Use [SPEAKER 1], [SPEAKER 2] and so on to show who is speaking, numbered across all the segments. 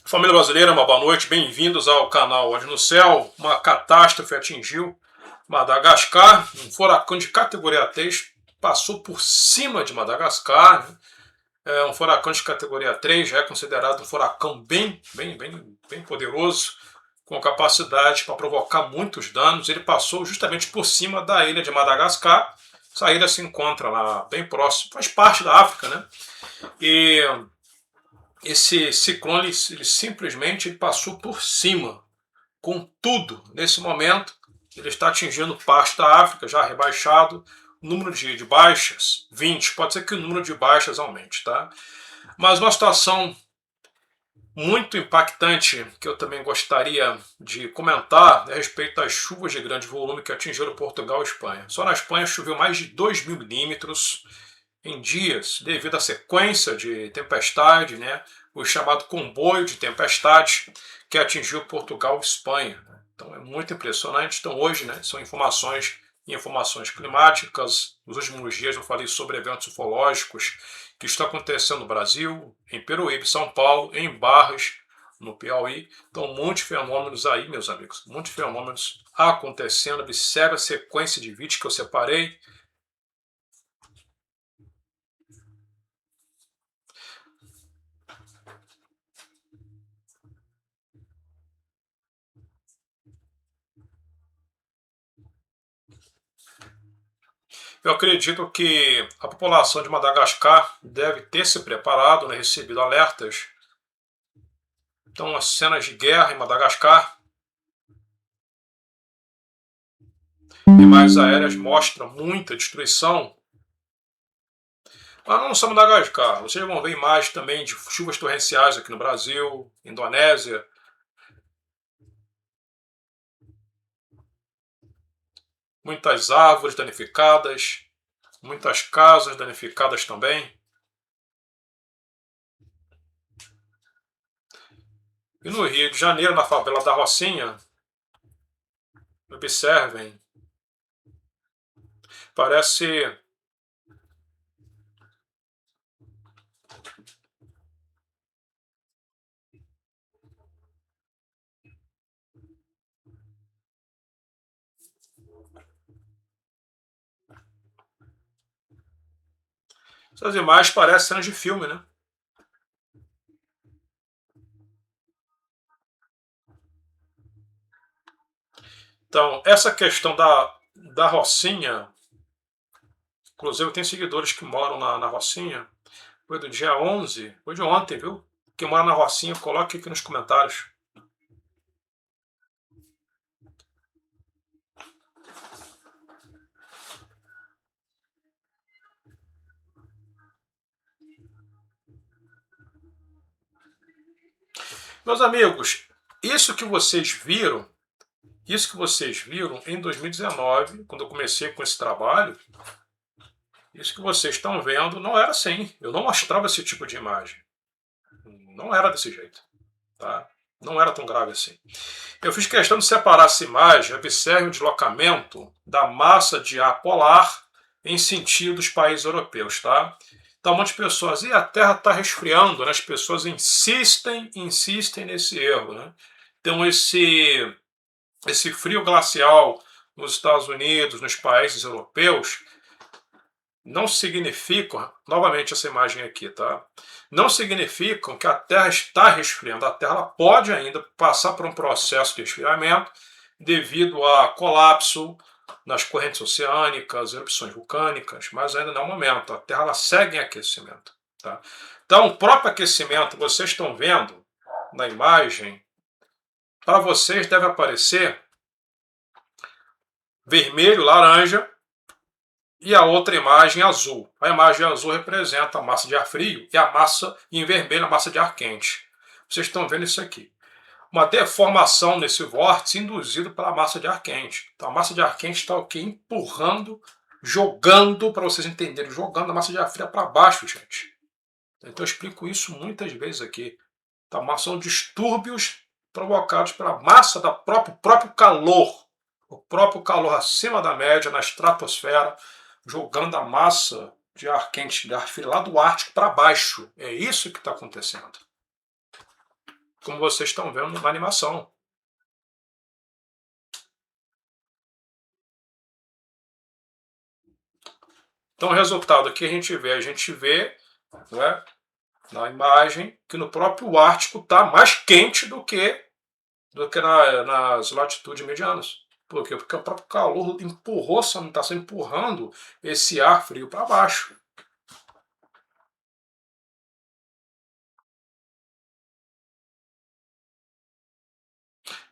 [SPEAKER 1] Família brasileira, uma boa noite, bem-vindos ao canal Olho no Céu. Uma catástrofe atingiu Madagascar, um furacão de categoria 3 passou por cima de Madagascar. Né? É um furacão de categoria 3, já é considerado um furacão bem poderoso, com capacidade para provocar muitos danos. Ele passou justamente por cima da ilha de Madagascar. Essa ilha se encontra lá bem próximo, faz parte da África, né? E esse ciclone ele simplesmente passou por cima, com tudo. Nesse momento, ele está atingindo parte da África, já rebaixado. O número de baixas, 20. Pode ser que o número de baixas aumente, tá? Mas uma situação muito impactante que eu também gostaria de comentar é a respeito das chuvas de grande volume que atingiram Portugal e Espanha. Só na Espanha choveu mais de 2.000 milímetros em dias, devido à sequência de tempestade, né, o chamado comboio de tempestade que atingiu Portugal e Espanha. Então é muito impressionante. Então hoje, né, são informações climáticas. Nos últimos dias eu falei sobre eventos ufológicos que estão acontecendo no Brasil, em Peruíbe, São Paulo, em Barras, no Piauí. Então, muitos fenômenos aí, meus amigos, muitos fenômenos acontecendo. Observe a sequência de vídeos que eu separei. Eu acredito que a população de Madagascar deve ter se preparado, né, recebido alertas. Então, as cenas de guerra em Madagascar, imagens aéreas mostram muita destruição. Mas não só Madagascar, vocês vão ver imagens também de chuvas torrenciais aqui no Brasil, Indonésia. Muitas árvores danificadas, muitas casas danificadas também. E no Rio de Janeiro, na favela da Rocinha, observem, parece essas imagens parecem cenas de filme, né? Então, essa questão da Rocinha, inclusive eu tenho seguidores que moram na Rocinha, foi do dia 11, foi de ontem, viu? Quem mora na Rocinha, coloque aqui nos comentários. Meus amigos, isso que vocês viram em 2019, quando eu comecei com esse trabalho, isso que vocês estão vendo não era assim. Eu não mostrava esse tipo de imagem. Não era desse jeito. Tá? Não era tão grave assim. Eu fiz questão de separar essa imagem. Observe o deslocamento da massa de ar polar em sentido dos países europeus. Tá? Então, muitas pessoas, e a Terra está resfriando, né? As pessoas insistem nesse erro. Né? Então, esse frio glacial nos Estados Unidos, nos países europeus, não significam, novamente essa imagem aqui, tá? Não significam que a Terra está resfriando. A Terra ela pode ainda passar por um processo de resfriamento devido a colapso nas correntes oceânicas, erupções vulcânicas, mas ainda não é o momento. A Terra ela segue em aquecimento. Tá? Então, o próprio aquecimento, vocês estão vendo na imagem, para vocês deve aparecer vermelho, laranja, e a outra imagem azul. A imagem azul representa a massa de ar frio e a massa em vermelho a massa de ar quente. Vocês estão vendo isso aqui. Uma deformação nesse vórtice induzido pela massa de ar quente. Então a massa de ar quente está o quê? Empurrando, jogando, para vocês entenderem, jogando a massa de ar fria para baixo, gente. Então eu explico isso muitas vezes aqui. Então, são distúrbios provocados pela massa do próprio calor. O próprio calor acima da média na estratosfera, jogando a massa de ar quente, de ar frio lá do Ártico para baixo. É isso que está acontecendo. como vocês estão vendo na animação. Então o resultado que a gente vê, né, na imagem que no próprio Ártico está mais quente do que nas latitudes medianas. Por quê? Porque o próprio calor empurrou, está só empurrando esse ar frio para baixo.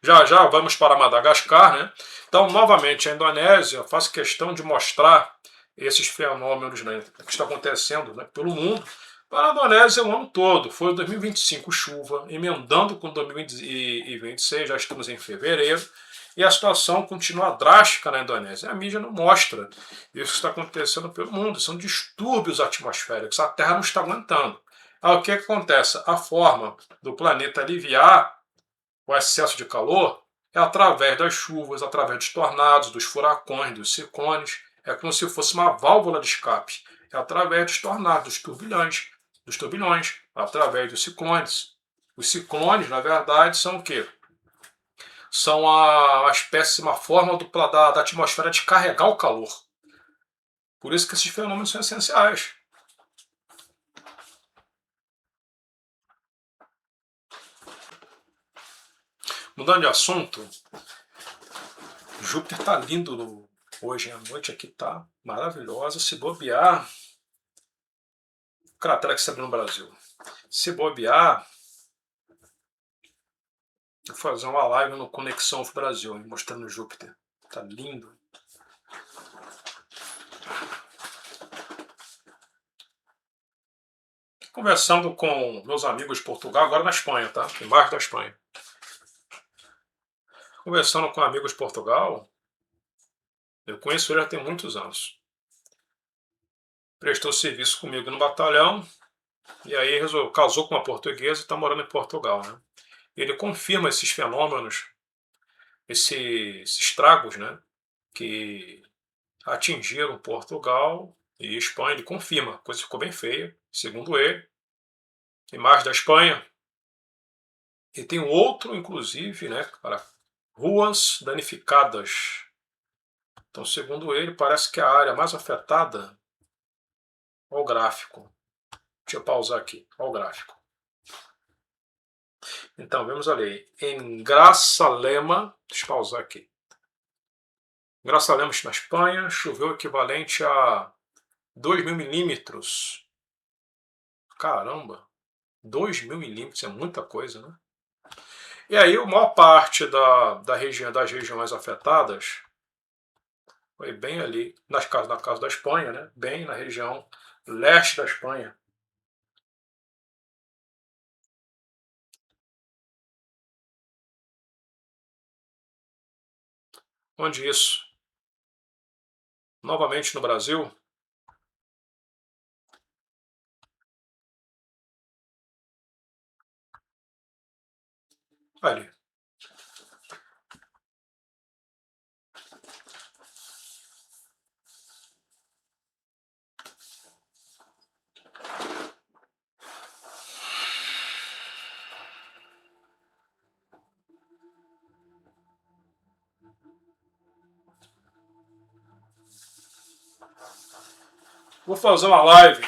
[SPEAKER 1] Já já vamos para Madagascar, né? Então, novamente, a Indonésia faz questão de mostrar esses fenômenos, né, que estão acontecendo, né, pelo mundo. Para a Indonésia o ano todo. Foi 2025 chuva, emendando com 2026, já estamos em fevereiro, e a situação continua drástica na Indonésia. A mídia não mostra isso que está acontecendo pelo mundo. São distúrbios atmosféricos. A Terra não está aguentando. Aí, o que acontece? A forma do planeta aliviar o excesso de calor é através das chuvas, através dos tornados, dos furacões, dos ciclones. É como se fosse uma válvula de escape. É através dos tornados, dos turbilhões, através dos ciclones. Os ciclones, na verdade, são o quê? São a espécie, uma forma da atmosfera de carregar o calor. Por isso que esses fenômenos são essenciais. Mudando de assunto, Júpiter está lindo hoje, a noite aqui está maravilhosa. Se bobear, cratera que está no Brasil. Se bobear, vou fazer uma live no Conexão UF Brasil, mostrando Júpiter. Tá lindo. Conversando com meus amigos de Portugal, agora na Espanha, tá? Embaixo da Espanha. Conversando com amigos de Portugal, eu conheço ele já tem muitos anos. Prestou serviço comigo no batalhão, e aí casou com uma portuguesa e está morando em Portugal, né? Ele confirma esses fenômenos, esses estragos, né, que atingiram Portugal e Espanha. Ele confirma, a coisa ficou bem feia, segundo ele. Imagem da Espanha. E tem outro, inclusive, né, para ruas danificadas. Então, segundo ele, parece que a área mais afetada. Olha o gráfico. Deixa eu pausar aqui. Olha o gráfico. Então, vemos ali. Em Grazalema, deixa eu pausar aqui. Grazalema, na Espanha, choveu o equivalente a 2.000 milímetros. Caramba! 2.000 milímetros é muita coisa, né? E aí, a maior parte das regiões afetadas foi bem ali, na casa da Espanha, né? Bem na região leste da Espanha. Onde isso? Novamente no Brasil. Ali. Vou fazer uma live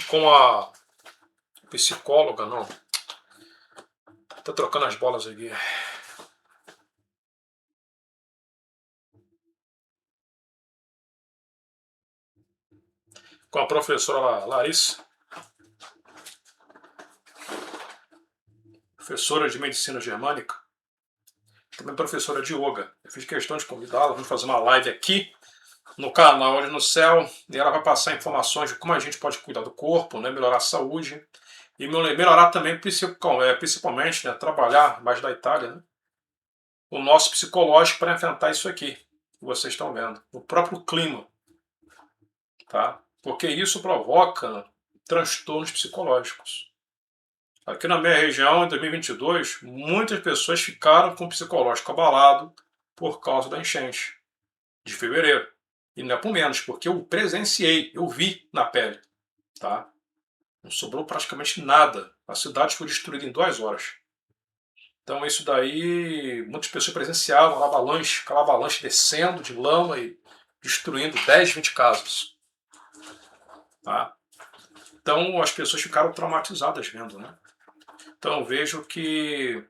[SPEAKER 1] com a psicóloga, não. Tá trocando as bolas aqui. Com a professora Larissa, professora de medicina germânica, também professora de yoga. Eu fiz questão de convidá-la, vamos fazer uma live aqui no canal Olho no Céu, e ela vai passar informações de como a gente pode cuidar do corpo, né, melhorar a saúde, e melhorar também, principalmente, né, trabalhar mais da Itália, né, o nosso psicológico para enfrentar isso aqui, que vocês estão vendo, o próprio clima, tá? Porque isso provoca transtornos psicológicos. Aqui na minha região, em 2022, muitas pessoas ficaram com o psicológico abalado por causa da enchente de fevereiro. E não é por menos, porque eu presenciei, eu vi na pele. Tá? Não sobrou praticamente nada. A cidade foi destruída em 2 horas. Então isso daí, muitas pessoas presenciavam aquela avalanche descendo de lama e destruindo 10, 20 casas. Tá? Então as pessoas ficaram traumatizadas vendo, né? Então eu vejo que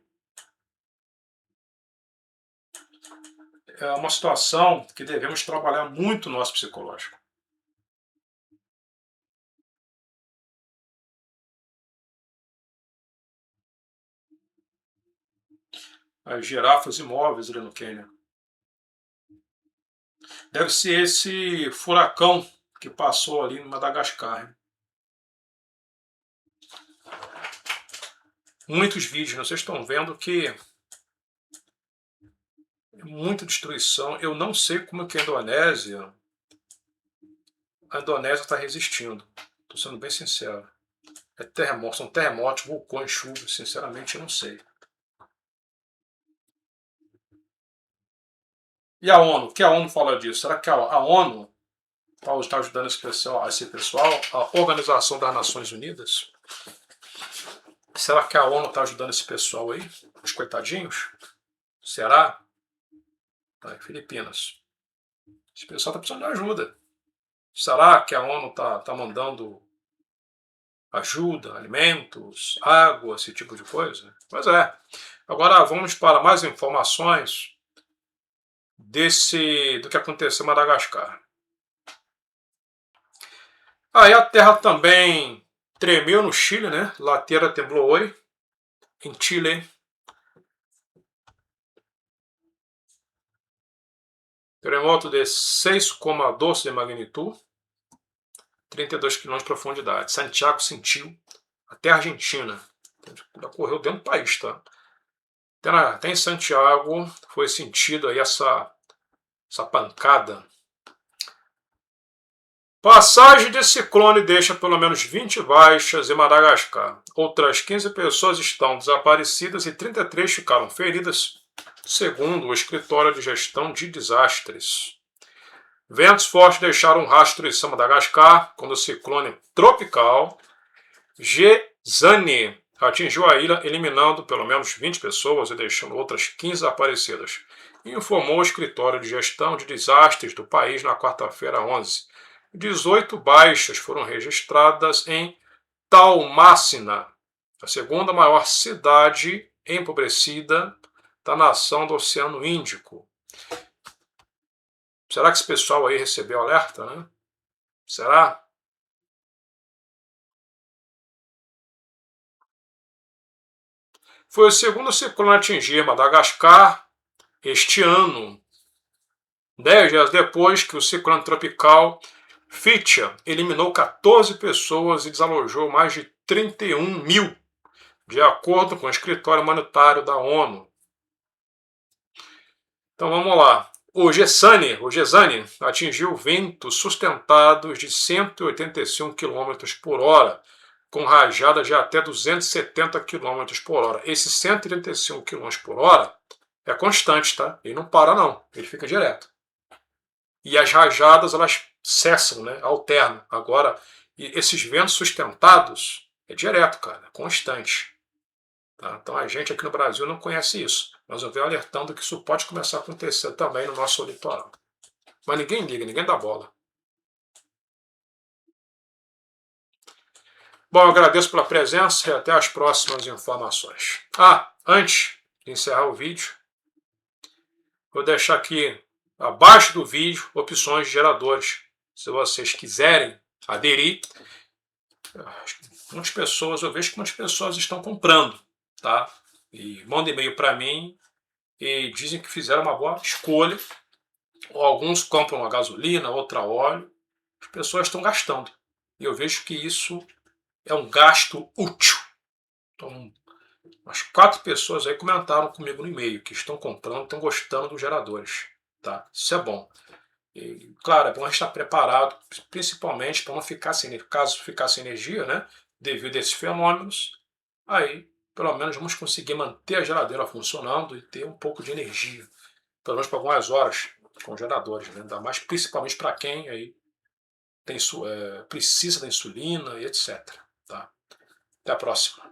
[SPEAKER 1] é uma situação que devemos trabalhar muito no nosso psicológico. As girafas imóveis ali no Quênia. Deve ser esse furacão que passou ali em Madagascar. Hein? Muitos vídeos, né? Vocês estão vendo que é muita destruição. Eu não sei como que a Indonésia está resistindo. Estou sendo bem sincero. São terremotos, vulcões, chuvas. Sinceramente, eu não sei. E a ONU? O que a ONU fala disso? Será que a ONU está ajudando esse pessoal? A Organização das Nações Unidas? Será que a ONU está ajudando esse pessoal aí? Os coitadinhos? Será? Tá, em Filipinas. Esse pessoal está precisando de ajuda. Será que a ONU está mandando ajuda, alimentos, água, esse tipo de coisa? Pois é. Agora vamos para mais informações do que aconteceu em Madagascar. Aí a terra também tremeu no Chile, né? La Tierra temblou hoje, em Chile. Terremoto de 6,2 de magnitude, 32 km de profundidade. Santiago sentiu, até a Argentina. Ocorreu dentro do país, tá? Até em Santiago foi sentido aí essa pancada. Passagem de ciclone deixa pelo menos 20 baixas em Madagascar. Outras 15 pessoas estão desaparecidas e 33 ficaram feridas, segundo o Escritório de Gestão de Desastres. Ventos fortes deixaram um rastro em Madagascar quando o ciclone tropical Gezane atingiu a ilha, eliminando pelo menos 20 pessoas e deixando outras 15 desaparecidas, informou o Escritório de Gestão de Desastres do país na quarta-feira 11. 18 baixas foram registradas em Talmasina, a segunda maior cidade empobrecida da nação do Oceano Índico. Será que esse pessoal aí recebeu alerta, né? Será? Foi o segundo ciclone a atingir Madagascar este ano, 10 dias depois que o ciclone tropical Fitia eliminou 14 pessoas e desalojou mais de 31 mil, de acordo com o escritório humanitário da ONU. Então vamos lá. O Gezane atingiu ventos sustentados de 185 km por hora, com rajadas de até 270 km por hora. Esse 185 km por hora é constante, tá? Ele não para não, ele fica direto. E as rajadas, elas cessam, né? Alternam. Agora, esses ventos sustentados é direto, cara, é constante. Tá? Então a gente aqui no Brasil não conhece isso. Mas eu venho alertando que isso pode começar a acontecer também no nosso litoral. Mas ninguém liga, ninguém dá bola. Bom, eu agradeço pela presença e até as próximas informações. Antes de encerrar o vídeo, vou deixar aqui abaixo do vídeo opções de geradores. Se vocês quiserem aderir, muitas pessoas, eu vejo que muitas pessoas estão comprando, tá? E mandam e-mail para mim e dizem que fizeram uma boa escolha. Ou alguns compram a gasolina, outra óleo. As pessoas estão gastando. E eu vejo que isso é um gasto útil. Então, umas 4 pessoas aí comentaram comigo no e-mail que estão comprando, estão gostando dos geradores. Tá? Isso é bom. E, claro, é bom a gente estar preparado, principalmente para não ficar sem, caso ficar sem energia, né? Devido a esses fenômenos, aí pelo menos vamos conseguir manter a geladeira funcionando e ter um pouco de energia, pelo menos por algumas horas com geradores, né? Ainda mais principalmente para quem aí precisa da insulina e etc. Tá? Até a próxima.